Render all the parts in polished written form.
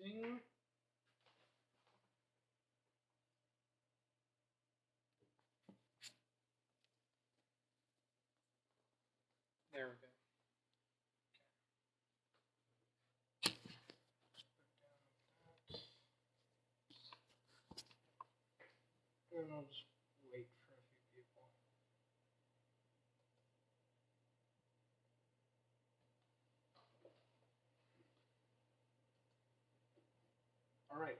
Ding. There we go. And I'll just wait for a few people. All right.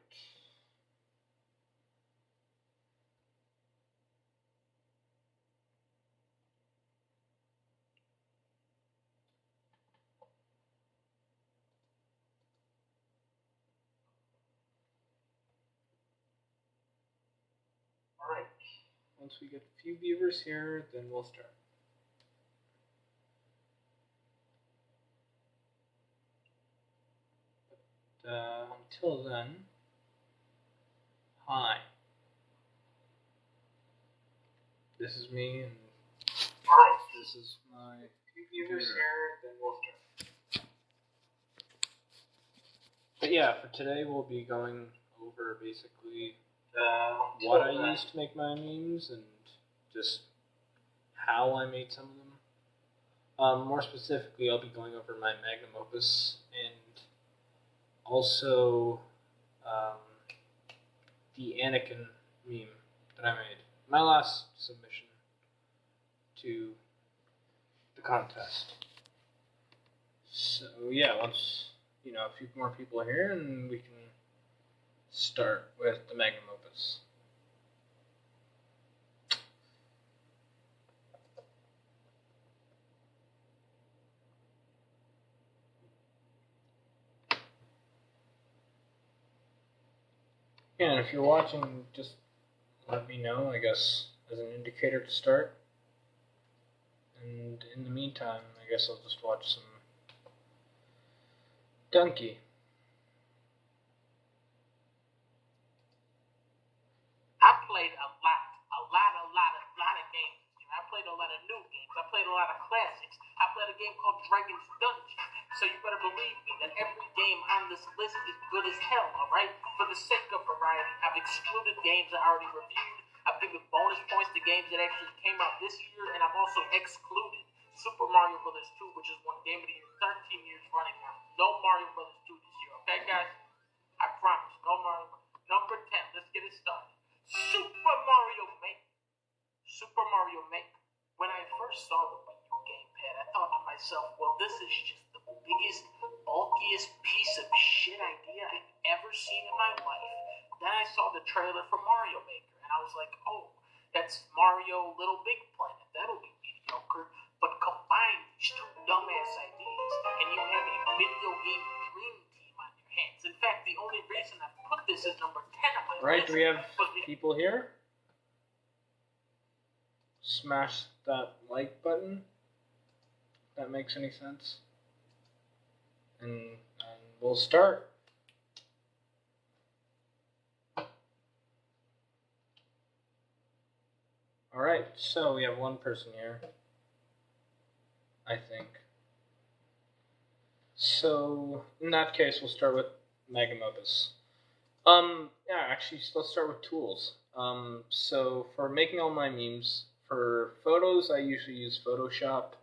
All right. Once we get a few viewers here, then we'll start. Until then, hi. This is me, and this is my viewers here, then we'll start. But yeah, for today we'll be going over basically what I used to make my memes and just how I made some of them. More specifically, I'll be going over my magnum opus and also the Anakin meme that I made. My last submission to the contest. So yeah, once a few more people are here, and we can start with the magnum opus. And if you're watching, just let me know, I guess, as an indicator to start. And in the meantime, I guess I'll just watch some Donkey. I played a lot of games. I played a lot of new games. I played a lot of classics. I played a game called Dragon's Dungeon. So you better believe me that every game on this list is good as hell, alright? For the sake of variety, I've excluded games I already reviewed. I've given bonus points to games that actually came out this year, and I've also excluded Super Mario Bros. 2, which is one game of the year 13 years running now. No Mario Bros. 2 this year, okay guys? I promise, no Mario Bros. Number 10, let's get it started. Super Mario Maker. Super Mario Maker. When I first saw the Wii U gamepad, I thought to myself, well, this is just the biggest, bulkiest piece of shit idea I've ever seen in my life. Then I saw the trailer for Mario Maker, and I was like, oh, that's Mario Little Big Planet. That'll be mediocre. But combine these two dumbass ideas, and you have a video game dream team on your hands. In fact, the only reason I put this as number 10 on my list. Right, do we have people here? Smash that like button. If that makes any sense. And we'll start. Alright, so we have one person here, I think. So, in that case, we'll start with magnum opus. Yeah, actually, let's start with tools. So for making all my memes, for photos, I usually use Photoshop,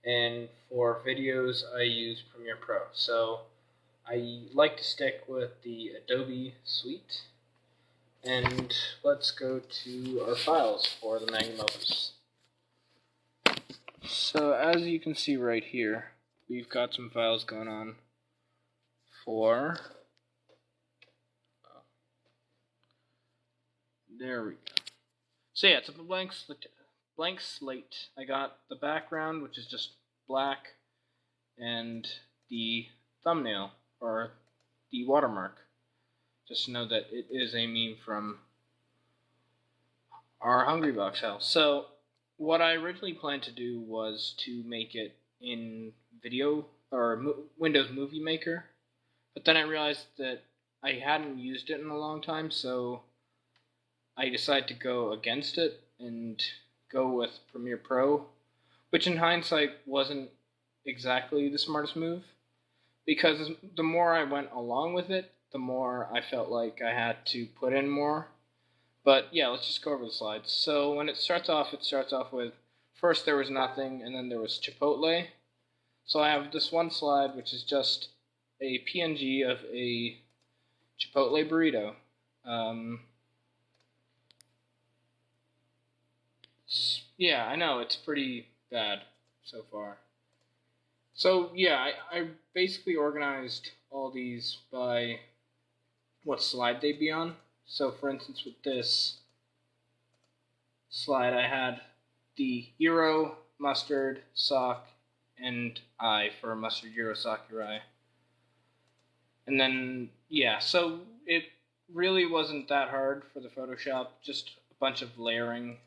and for videos, I use Premiere Pro. So I like to stick with the Adobe suite. And let's go to our files for the magnum opus. So as you can see right here, we've got some files going on for, there we go. So yeah, it's a blank slate. I got the background, which is just black, and the thumbnail, or the watermark. Just to know that it is a meme from our Hungrybox house. So what I originally planned to do was to make it in video or Windows Movie Maker, but then I realized that I hadn't used it in a long time, so I decided to go against it and go with Premiere Pro, which in hindsight wasn't exactly the smartest move, because the more I went along with it, the more I felt like I had to put in more. But yeah, let's just go over the slides. So when it starts off with first there was nothing, and then there was Chipotle. So I have this one slide which is just a PNG of a Chipotle burrito. Yeah, I know, it's pretty bad so far. So yeah, I basically organized all these by what slide they'd be on. So for instance, with this slide, I had the gyro, mustard, sock, and I for mustard, gyro, sock, uri. And then, yeah, so it really wasn't that hard for the Photoshop, just a bunch of layering.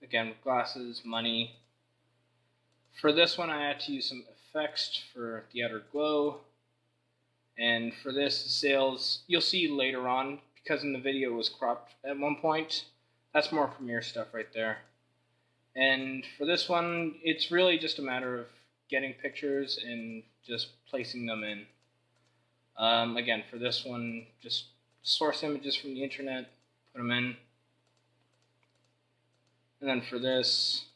Again, with glasses, money. For this one, I had to use some effects for the outer glow. And for this, the sails, you'll see later on, because in the video it was cropped at one point. That's more Premiere stuff right there. And for this one, it's really just a matter of getting pictures and just placing them in. Again, for this one, just source images from the internet, put them in. And then for this,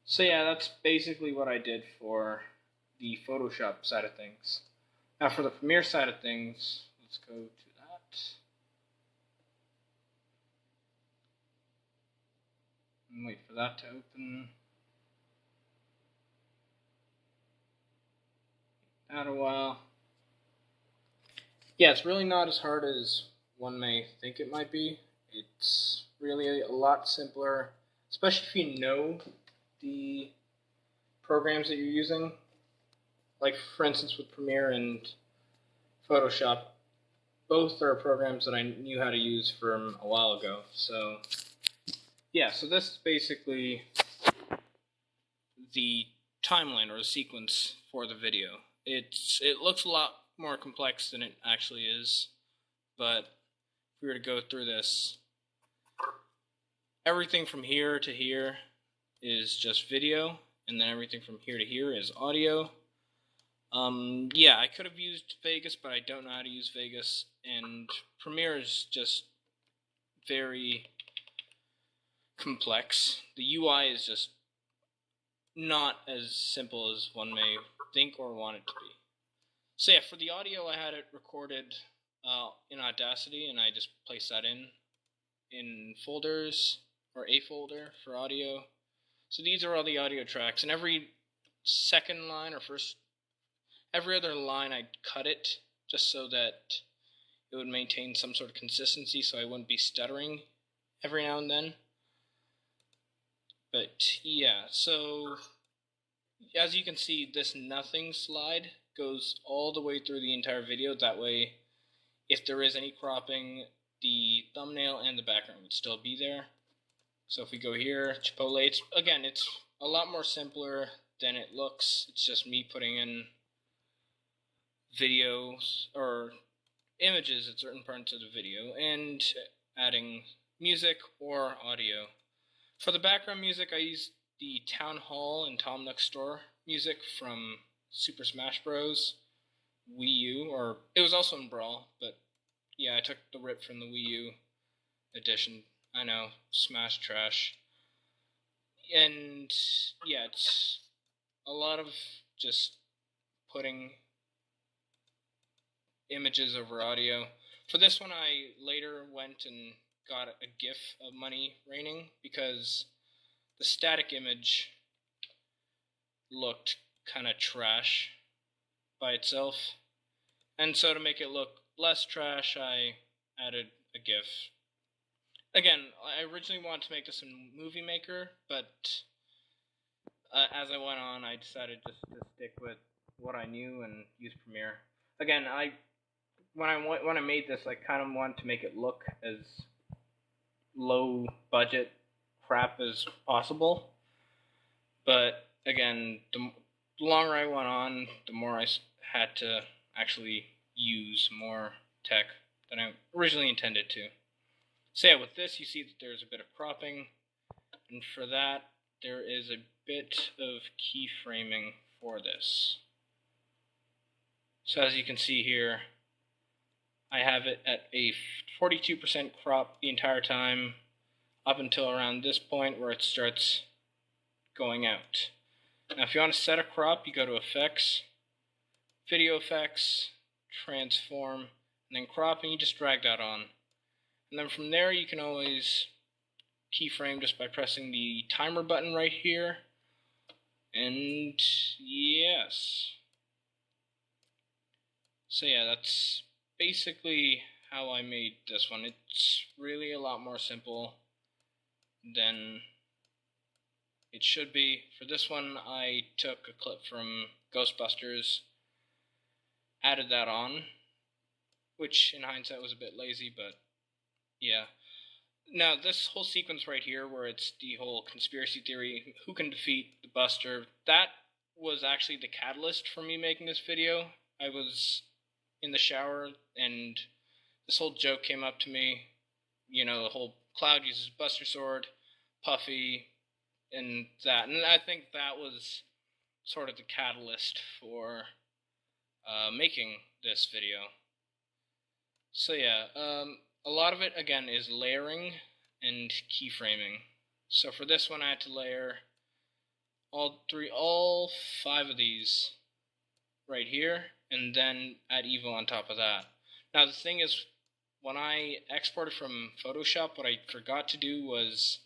so yeah, that's basically what I did for the Photoshop side of things. Now for the Premiere side of things, let's go to that. And wait for that to open. That a while. Yeah, it's really not as hard as one may think it might be. It's really a lot simpler, especially if you know the programs that you're using. Like for instance with Premiere and Photoshop, both are programs that I knew how to use from a while ago. So yeah, so this is basically the timeline or the sequence for the video. It looks a lot more complex than it actually is, but if we were to go through this, everything from here to here is just video, and then everything from here to here is audio. Yeah, I could have used Vegas, but I don't know how to use Vegas, and Premiere is just very complex. The UI is just not as simple as one may think or want it to be. So yeah, for the audio, I had it recorded in Audacity, and I just placed that in folders, or a folder for audio. So these are all the audio tracks, and every second line or every other line I'd cut it just so that it would maintain some sort of consistency so I wouldn't be stuttering every now and then. But yeah, so as you can see, this nothing slide goes all the way through the entire video. That way, if there is any cropping, the thumbnail and the background would still be there. So if we go here, Chipotle, it's a lot more simpler than it looks. It's just me putting in videos or images at certain parts of the video and adding music or audio. For the background music, I used the Town Hall and Tom Nook Store music from Super Smash Bros. Wii U, or it was also in Brawl, but yeah, I took the rip from the Wii U edition. I know, Smash trash. And yeah, it's a lot of just putting images over audio. For this one, I later went and got a GIF of money raining because the static image looked kind of trash by itself. And so to make it look less trash, I added a GIF. Again, I originally wanted to make this in Movie Maker, but as I went on, I decided just to stick with what I knew and use Premiere. Again, when I made this, I kind of wanted to make it look as low budget crap as possible. But again, the longer I went on, the more I had to actually use more tech than I originally intended to. So yeah, with this, you see that there's a bit of cropping, and for that, there is a bit of keyframing for this. So as you can see here, I have it at a 42% crop the entire time up until around this point where it starts going out. Now if you want to set a crop, you go to Effects, Video Effects, Transform, and then Crop, and you just drag that on. And then from there you can always keyframe just by pressing the timer button right here. And yes. So yeah, that's basically how I made this one. It's really a lot more simple than it should be. For this one, I took a clip from Ghostbusters, added that on, which in hindsight was a bit lazy, but yeah. Now, this whole sequence right here, where it's the whole conspiracy theory, who can defeat the Buster, that was actually the catalyst for me making this video. I was in the shower, and this whole joke came up to me. You know, the whole Cloud uses Buster Sword, Puffy, and that. And I think that was sort of the catalyst for making this video. So yeah, a lot of it, again, is layering and keyframing. So for this one, I had to layer all 5 of these right here, and then add Evo on top of that. Now the thing is, when I exported from Photoshop, what I forgot to do was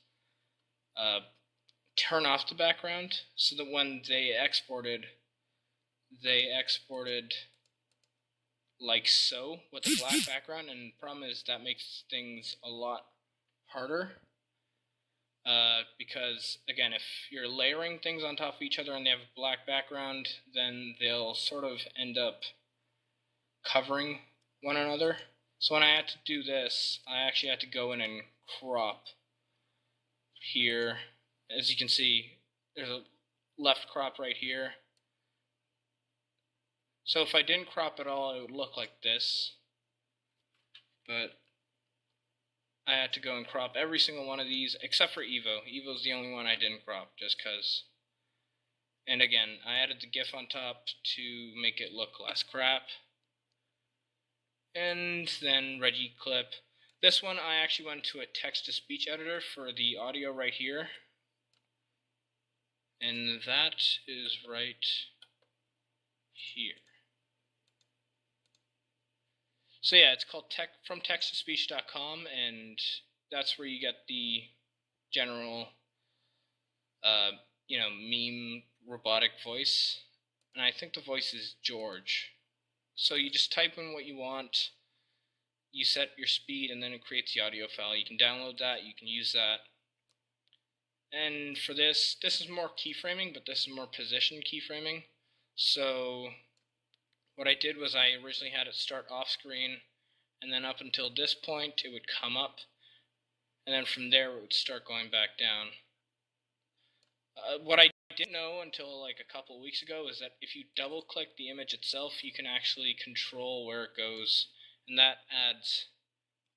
turn off the background, so that when they exported like so, with a black background, and the problem is that makes things a lot harder. Because, again, if you're layering things on top of each other and they have a black background, then they'll sort of end up covering one another. So when I had to do this, I actually had to go in and crop here. As you can see, there's a left crop right here. So if I didn't crop at all, it would look like this. But I had to go and crop every single one of these, except for Evo. Evo's the only one I didn't crop, just because. And again, I added the GIF on top to make it look less crap. And then Reggie clip. This one, I actually went to a text-to-speech editor for the audio right here. And that is right here. So yeah, it's called from text2speech.com, and that's where you get the general, meme robotic voice. And I think the voice is George. So you just type in what you want, you set your speed, and then it creates the audio file. You can download that, you can use that. And for this is more keyframing, but this is more position keyframing. So what I did was I originally had it start off screen, and then up until this point it would come up, and then from there it would start going back down. What I didn't know until like a couple weeks ago is that if you double click the image itself, you can actually control where it goes, and that adds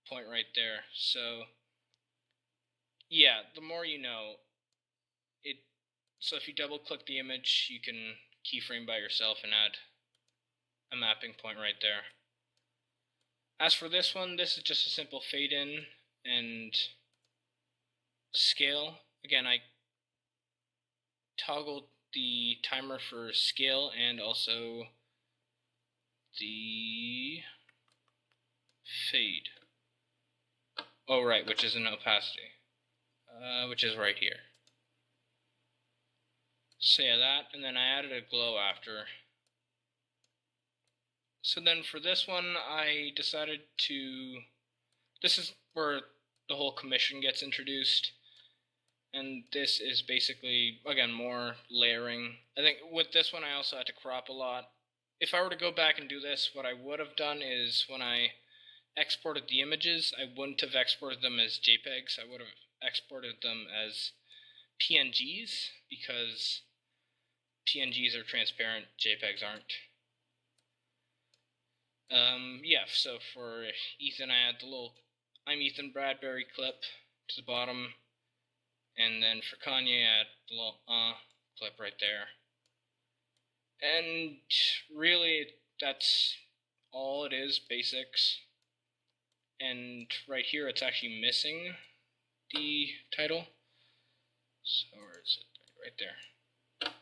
a point right there. So yeah, the more you know. So if you double click the image, you can keyframe by yourself and add a mapping point right there. As for this one, this is just a simple fade in and scale. Again, I toggled the timer for scale and also the fade. Oh right, which is an opacity, which is right here. So yeah, that, and then I added a glow after. So then for this one, I decided to, this is where the whole commission gets introduced, and this is basically, again, more layering. I think with this one I also had to crop a lot. If I were to go back and do this, what I would have done is when I exported the images, I wouldn't have exported them as JPEGs, I would have exported them as PNGs, because PNGs are transparent, JPEGs aren't. Yeah, so for Ethan, I had the little I'm Ethan Bradbury clip to the bottom, and then for Kanye, I had the little clip right there. And really, that's all it is, basics. And right here, it's actually missing the title. So where is it? Right there.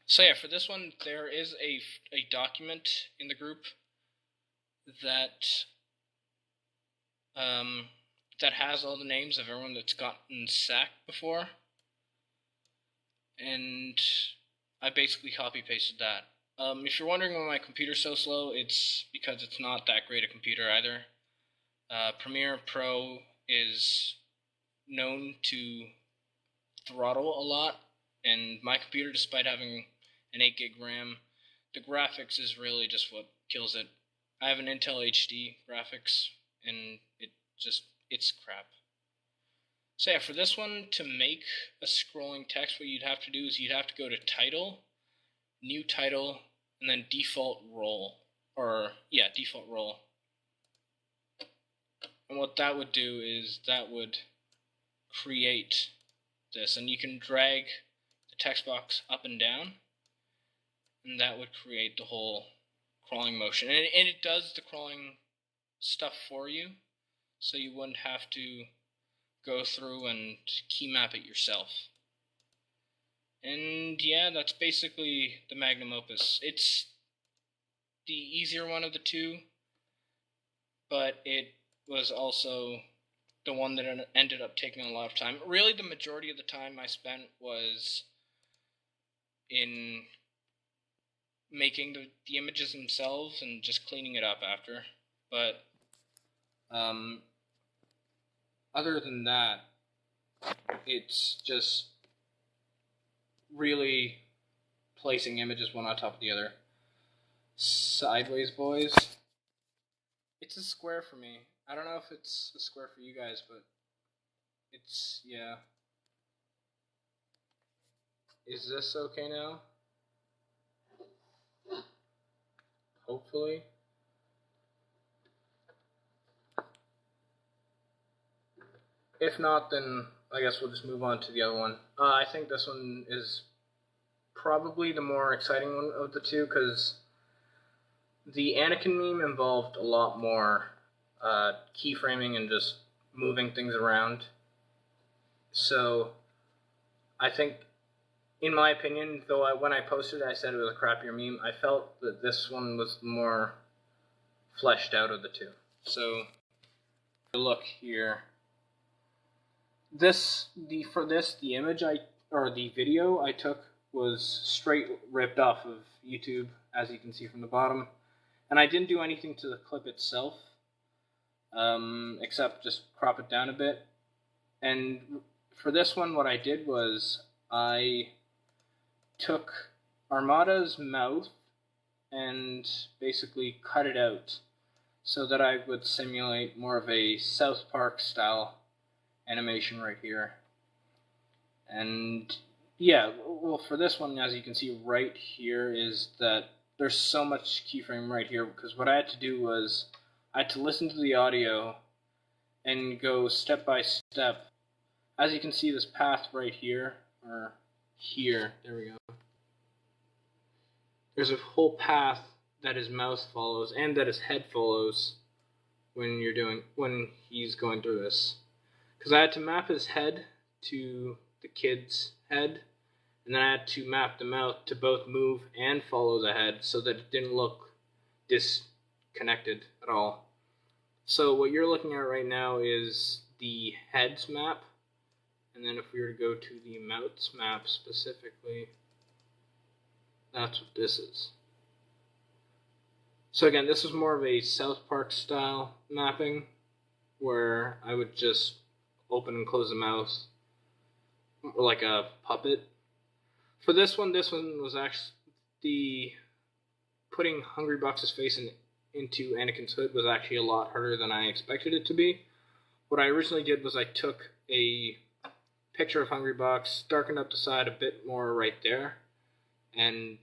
So yeah, for this one, there is a document in the group that that has all the names of everyone that's gotten sacked before, and I basically copy-pasted that. If you're wondering why my computer's so slow, it's because it's not that great a computer either. Premiere Pro is known to throttle a lot, and my computer, despite having an 8 gig RAM, the graphics is really just what kills it. I have an Intel HD graphics, and it's crap. So yeah, for this one, to make a scrolling text, what you'd have to do is you'd have to go to Title, New Title, and then Default Role. Default Role. And what that would do is that would create this, and you can drag the text box up and down, and that would create the whole crawling motion. And it does the crawling stuff for you, so you wouldn't have to go through and key map it yourself. And yeah, that's basically the magnum opus. It's the easier one of the two, but it was also the one that ended up taking a lot of time. Really, the majority of the time I spent was in making the images themselves and just cleaning it up after. But other than that, it's just really placing images one on top of the other. Sideways Boys. It's a square for me. I don't know if it's a square for you guys, but it's, yeah. Is this okay now? Hopefully. If not, then I guess we'll just move on to the other one. I think this one is probably the more exciting one of the two, because the Anakin meme involved a lot more keyframing and just moving things around. So I think, in my opinion, though when I posted it I said it was a crappier meme, I felt that this one was more fleshed out of the two. So look here. The image the video I took was straight ripped off of YouTube, as you can see from the bottom, and I didn't do anything to the clip itself, except just crop it down a bit. And for this one, what I did was I took Armada's mouth and basically cut it out so that I would simulate more of a South Park style animation right here. And yeah, well, for this one, as you can see right here, is that there's so much keyframe right here, because what I had to do was I had to listen to the audio and go step by step. As you can see, this path right here, or here, there we go. There's a whole path that his mouth follows and that his head follows when he's going through this. Because I had to map his head to the kid's head, and then I had to map the mouth to both move and follow the head so that it didn't look disconnected at all. So what you're looking at right now is the head's map, and then if we were to go to the mouth's map specifically, that's what this is. So again, this is more of a South Park style mapping, where I would just open and close the mouth like a puppet. For this one was actually putting Hungrybox's face into Anakin's hood was actually a lot harder than I expected it to be. What I originally did was I took a picture of Hungrybox, darkened up the side a bit more right there, and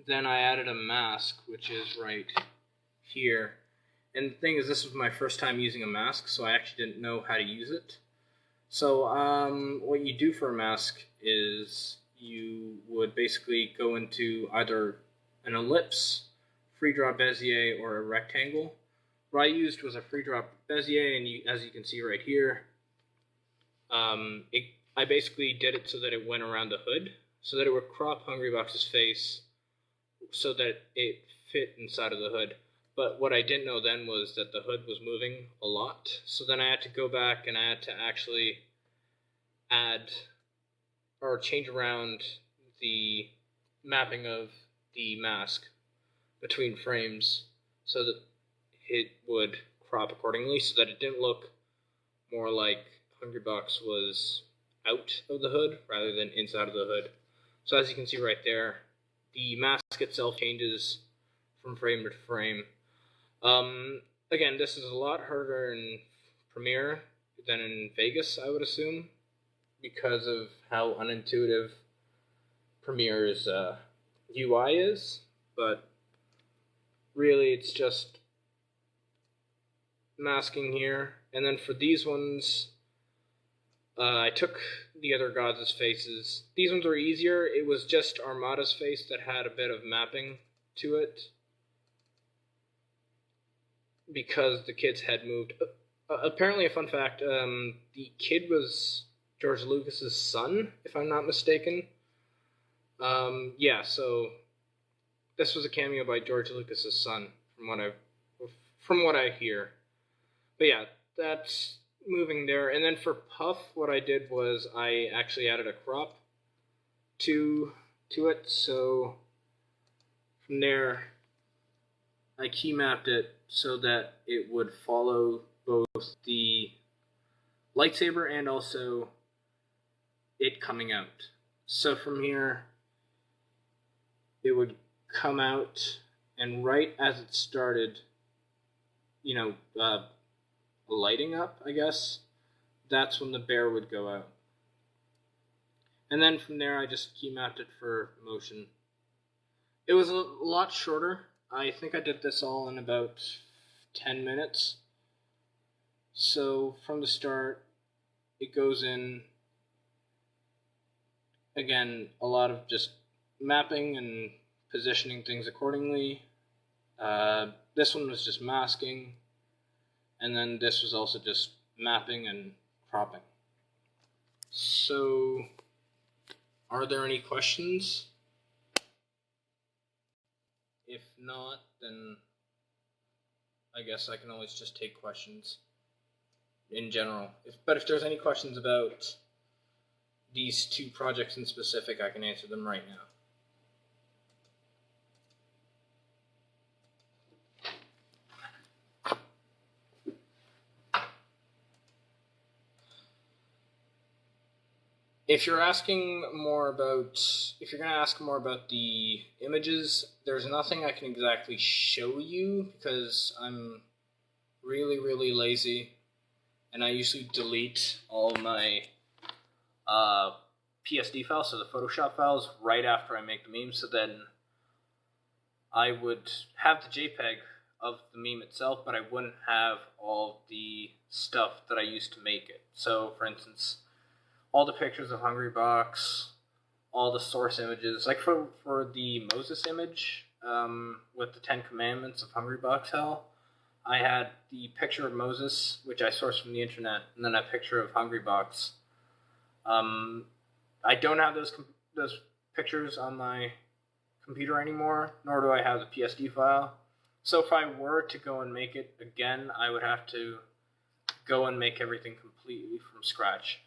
then I added a mask, which is right here. And the thing is, this was my first time using a mask, so I actually didn't know how to use it. So what you do for a mask is you would basically go into either an ellipse, free draw Bezier, or a rectangle. What I used was a free draw Bezier, and as you can see right here, I basically did it so that it went around the hood, so that it would crop Hungrybox's face so that it fit inside of the hood. But what I didn't know then was that the hood was moving a lot, so then I had to go back and I had to actually add or change around the mapping of the mask between frames so that it would crop accordingly, so that it didn't look more like Hungrybox was out of the hood rather than inside of the hood. So as you can see right there, the mask itself changes from frame to frame. Again, this is a lot harder in Premiere than in Vegas, I would assume, because of how unintuitive Premiere's UI is, but really it's just masking here. And then for these ones, I took the other gods' faces. These ones were easier. It was just Armada's face that had a bit of mapping to it, because the kid's head moved. Apparently, a fun fact, the kid was George Lucas's son, if I'm not mistaken. Yeah, so this was a cameo by George Lucas's son, from what I hear. But yeah, that's moving there. And then for Puff, what I did was I actually added a crop to it. So from there, I key mapped it so that it would follow both the lightsaber and also it coming out. So from here, it would come out, and right as it started, lighting up, I guess, that's when the bear would go out. And then from there, I just key mapped it for motion. It was a lot shorter. I think I did this all in about 10 minutes. So from the start, it goes in, again, a lot of just mapping and positioning things accordingly. This one was just masking, and then this was also just mapping and cropping. So, are there any questions? If not, then I guess I can always just take questions in general. But if there's any questions about these two projects in specific, I can answer them right now. If you're going to ask more about the images, there's nothing I can exactly show you because I'm really, really lazy, and I usually delete all my PSD files, so the Photoshop files, right after I make the meme, so then I would have the JPEG of the meme itself, but I wouldn't have all the stuff that I used to make it. So, for instance, all the pictures of Hungrybox, all the source images, like for the Moses image with the 10 Commandments of Hungrybox Hell, I had the picture of Moses, which I sourced from the internet, and then a picture of Hungrybox. I don't have those pictures on my computer anymore, nor do I have the PSD file. So if I were to go and make it again, I would have to go and make everything completely from scratch.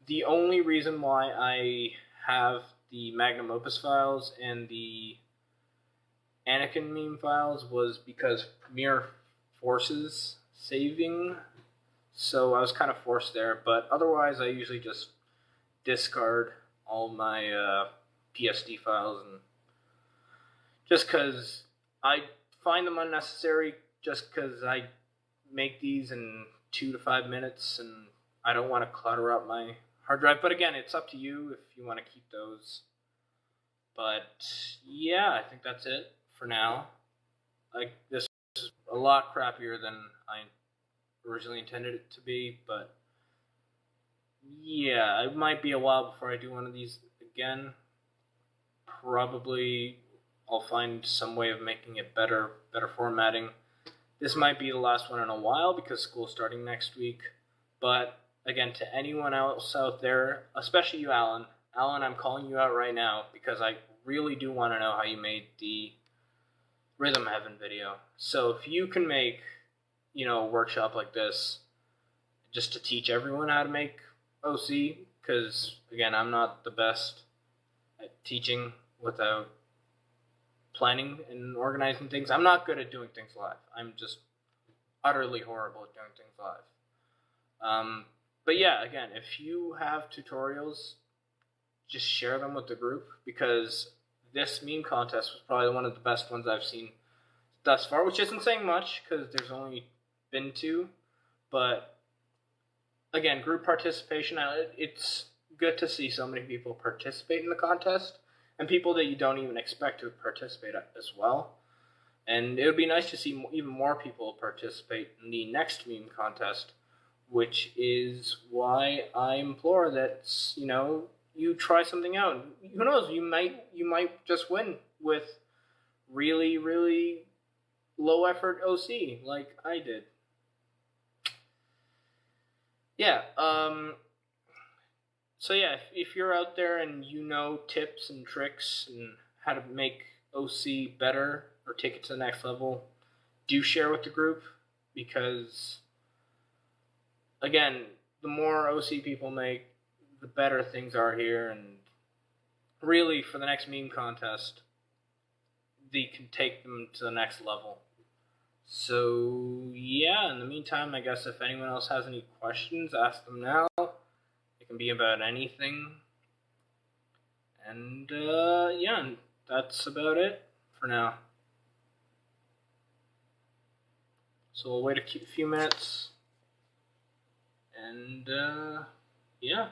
The only reason why I have the Magnum Opus files and the Anakin meme files was because Premiere forces saving, so I was kind of forced there, but otherwise I usually just discard all my PSD files, and just because I find them unnecessary, just because I make these in 2 to 5 minutes, and I don't want to clutter up my hard drive. But again, it's up to you if you want to keep those. But yeah, I think that's it for now. Like, this is a lot crappier than I originally intended it to be, but yeah, it might be a while before I do one of these again. Probably I'll find some way of making it better formatting. This might be the last one in a while because school's starting next week. But again, to anyone else out there, especially you, Alan, I'm calling you out right now because I really do want to know how you made the Rhythm Heaven video. So if you can make, a workshop like this just to teach everyone how to make OC, because again, I'm not the best at teaching without planning and organizing things. I'm not good at doing things live. I'm just utterly horrible at doing things live. But yeah, again, if you have tutorials, just share them with the group, because this meme contest was probably one of the best ones I've seen thus far, which isn't saying much because there's only been 2. But again, group participation, it's good to see so many people participate in the contest, and people that you don't even expect to participate as well. And it would be nice to see even more people participate in the next meme contest, which is why I implore that, you try something out. Who knows, you might just win with really, really low effort OC like I did. Yeah, so yeah, if you're out there and you know tips and tricks and how to make OC better or take it to the next level, do share with the group, because again, the more OC people make, the better things are here, and really for the next meme contest, they can take them to the next level. So yeah, in the meantime, I guess if anyone else has any questions, ask them now. It can be about anything. And yeah, that's about it for now. So we'll wait a few minutes. And yeah.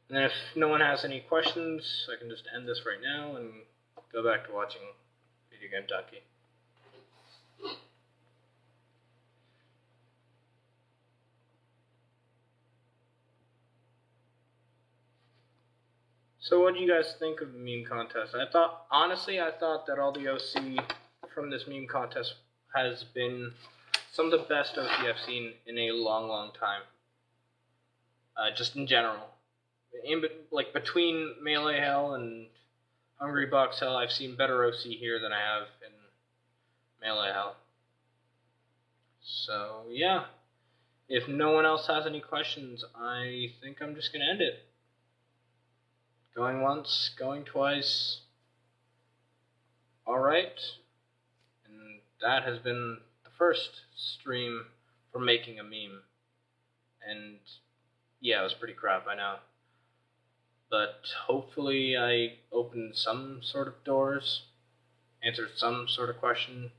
And then if no one has any questions, I can just end this right now and go back to watching Video Game Ducky. So what do you guys think of the meme contest? Honestly, I thought that all the OC from this meme contest has been some of the best OC I've seen in a long, long time. Just in general. Between Melee Hell and Hungry Box Hell, I've seen better OC here than I have in Melee Hell. So, yeah. If no one else has any questions, I think I'm just going to end it. Going once, going twice. Alright. And that has been the first stream for making a meme. And yeah, it was pretty crap, I know. But hopefully I opened some sort of doors, answered some sort of question.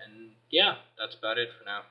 And yeah, that's about it for now.